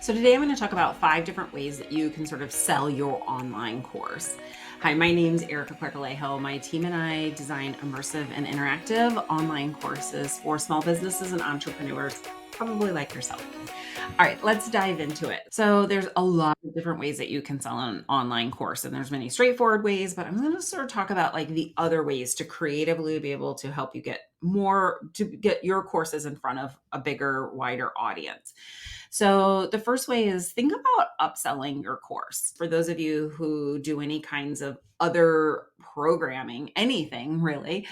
So today I'm going to talk about 5 different ways that you can sort of sell your online course. Hi, my name's Erica Clark-Alejo. My team and I design immersive and interactive online courses for small businesses and entrepreneurs, probably like yourself. All right, let's dive into it. So there's a lot of different ways that you can sell an online course, and there's many straightforward ways, but I'm going to sort of talk about like the other ways to creatively be able to help you get your courses in front of a bigger, wider audience. So the first way is think about upselling your course. For those of you who do any kinds of other programming, anything really,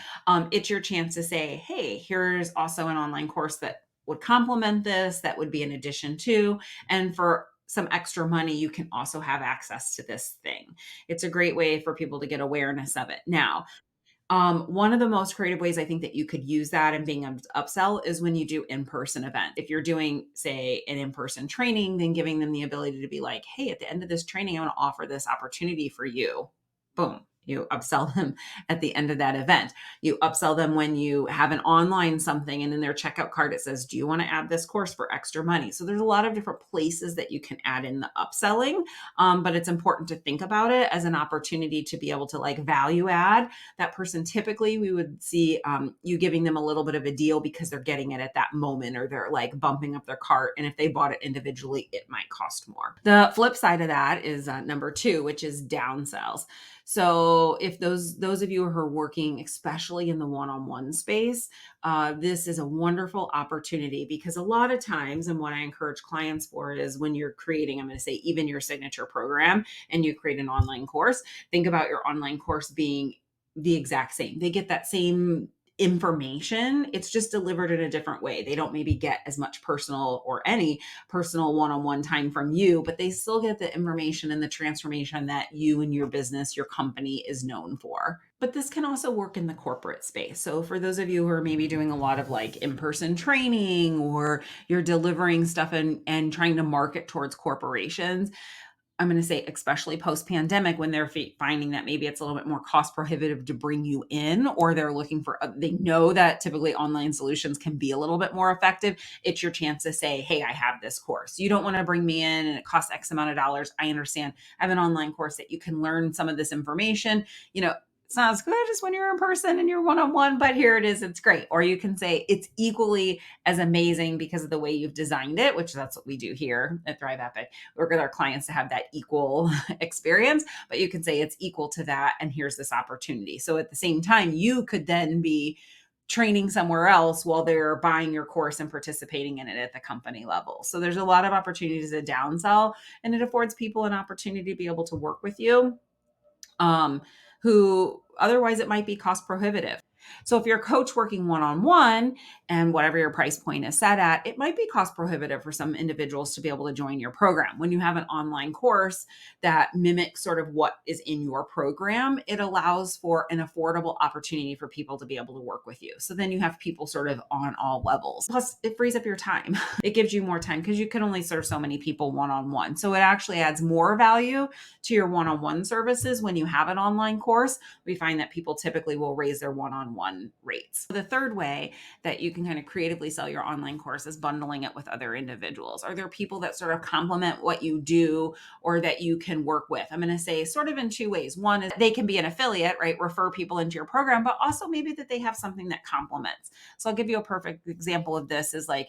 it's your chance to say, hey, here's also an online course that would complement this, that would be an addition to, and for some extra money, you can also have access to this thing. It's a great way for people to get awareness of it. Now, one of the most creative ways I think that you could use that and being able to upsell is when you do in-person event. If you're doing, say, an in-person training, then giving them the ability to be like, hey, at the end of this training, I want to offer this opportunity for you. Boom. You upsell them at the end of that event. You upsell them when you have an online something and in their checkout card it says, do you want to add this course for extra money? So there's a lot of different places that you can add in the upselling, but it's important to think about it as an opportunity to be able to like value add that person. Typically we would see you giving them a little bit of a deal because they're getting it at that moment, or they're like bumping up their cart, and if they bought it individually it might cost more. The flip side of that is number 2, which is downsells. So if those of you who are working especially in the one-on-one space, this is a wonderful opportunity, because a lot of times, and what I encourage clients for is when you're creating, I'm going to say even your signature program, and you create an online course, think about your online course being the exact same. They get that same information. It's just delivered in a different way. They don't maybe get as much personal or any personal one-on-one time from you, but they still get the information and the transformation that you and your business, your company is known for. But this can also work in the corporate space. So for those of you who are maybe doing a lot of like in-person training, or you're delivering stuff and trying to market towards corporations, I'm going to say, especially post pandemic, when they're finding that maybe it's a little bit more cost prohibitive to bring you in, or they're looking for, they know that typically online solutions can be a little bit more effective. It's your chance to say, hey, I have this course. You don't want to bring me in and it costs X amount of dollars. I understand. I have an online course that you can learn some of this information. It's not as good as when you're in person and you're one-on-one, but here it is. It's great. Or you can say it's equally as amazing because of the way you've designed it, which that's what we do here at ThriveEpic. We work with our clients to have that equal experience, but you can say it's equal to that, and here's this opportunity. So at the same time, you could then be training somewhere else while they're buying your course and participating in it at the company level. So there's a lot of opportunities to downsell, and it affords people an opportunity to be able to work with you, um, who otherwise it might be cost prohibitive. So if you're a coach working one-on-one and whatever your price point is set at, it might be cost prohibitive for some individuals to be able to join your program. When you have an online course that mimics sort of what is in your program, it allows for an affordable opportunity for people to be able to work with you. So then you have people sort of on all levels. Plus, it frees up your time. It gives you more time because you can only serve so many people one-on-one. So it actually adds more value to your one-on-one services when you have an online course. We find that people typically will raise their one-on-one rates. The third way that you can kind of creatively sell your online course is bundling it with other individuals. Are there people that sort of complement what you do or that you can work with? I'm going to say sort of in 2 ways. One is they can be an affiliate, right? Refer people into your program, but also maybe that they have something that complements. So I'll give you a perfect example of this is like,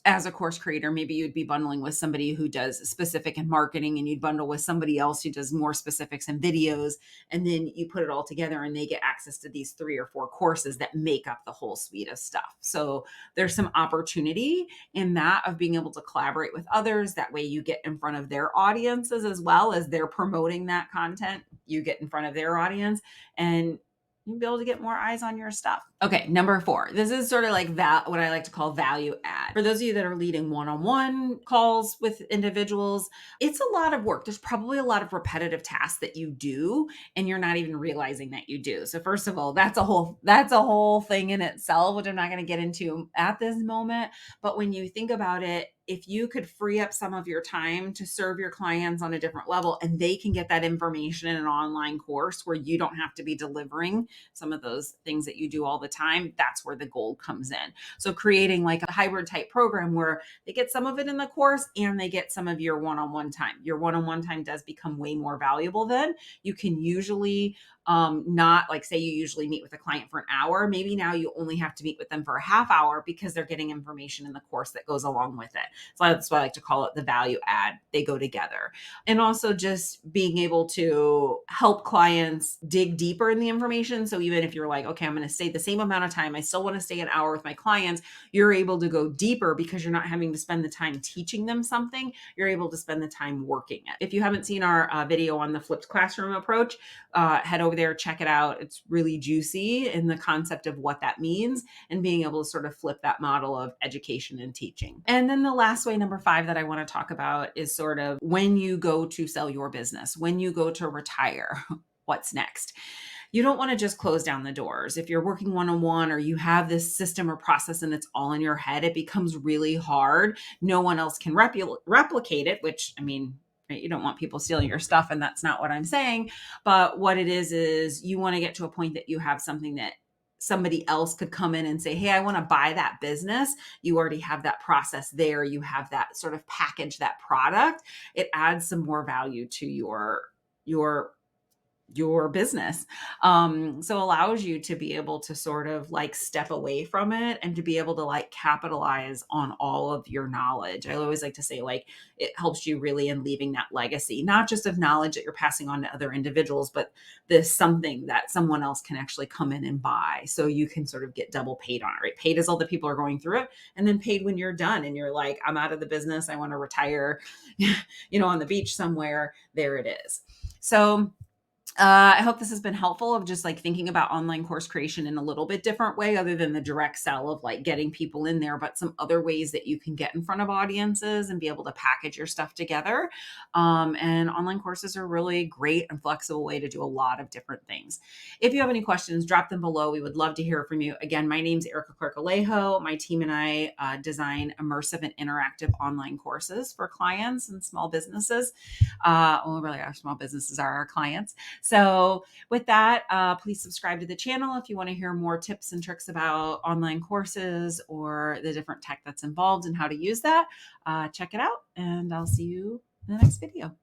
as a course creator, maybe you'd be bundling with somebody who does specific in marketing, and you'd bundle with somebody else who does more specifics in videos. And then you put it all together and they get access to these 3 or 4 courses that make up the whole suite of stuff. So there's some opportunity in that of being able to collaborate with others. That way you get in front of their audiences as well as they're promoting that content. You get in front of their audience and you'll be able to get more eyes on your stuff. Okay, number 4. This is sort of like that, what I like to call value add. For those of you that are leading one-on-one calls with individuals, it's a lot of work. There's probably a lot of repetitive tasks that you do and you're not even realizing that you do. So first of all, that's a whole thing in itself, which I'm not going to get into at this moment. But when you think about it, if you could free up some of your time to serve your clients on a different level, and they can get that information in an online course where you don't have to be delivering some of those things that you do all the time, that's where the gold comes in. So creating like a hybrid type program where they get some of it in the course and they get some of your one-on-one time. Your one-on-one time does become way more valuable then. You can usually not like, say you usually meet with a client for an hour, maybe now you only have to meet with them for a half hour because they're getting information in the course that goes along with it. So that's why I like to call it the value add. They go together. And also just being able to help clients dig deeper in the information. So even if you're like, okay, I'm going to stay the same amount of time, I still want to stay an hour with my clients, you're able to go deeper because you're not having to spend the time teaching them something. You're able to spend the time working it. If you haven't seen our video on the flipped classroom approach, head over there, check it out. It's really juicy in the concept of what that means and being able to sort of flip that model of education and teaching. And then the last way, number 5, that I want to talk about is sort of when you go to sell your business, when you go to retire, what's next? You don't want to just close down the doors. If you're working one-on-one or you have this system or process and it's all in your head, it becomes really hard. No one else can replicate it, which, I mean, you don't want people stealing your stuff, and that's not what I'm saying. But what it is you want to get to a point that you have something that somebody else could come in and say, hey, I want to buy that business. You already have that process there. You have that sort of package, that product. It adds some more value to your business. So allows you to be able to sort of like step away from it and to be able to like capitalize on all of your knowledge. I always like to say, like, it helps you really in leaving that legacy, not just of knowledge that you're passing on to other individuals, but this something that someone else can actually come in and buy. So you can sort of get double paid on it, right? Paid as all the people are going through it, and then paid when you're done and you're like, I'm out of the business. I want to retire, on the beach somewhere. There it is. So I hope this has been helpful of just like thinking about online course creation in a little bit different way, other than the direct sell of like getting people in there, but some other ways that you can get in front of audiences and be able to package your stuff together. And online courses are a really great and flexible way to do a lot of different things. If you have any questions, drop them below. We would love to hear from you. Again, my name's Erica Clark-Alejo. My team and I design immersive and interactive online courses for clients and small businesses. Really, our small businesses are our clients. So with that, please subscribe to the channel if you want to hear more tips and tricks about online courses or the different tech that's involved and how to use that. Check it out, and I'll see you in the next video.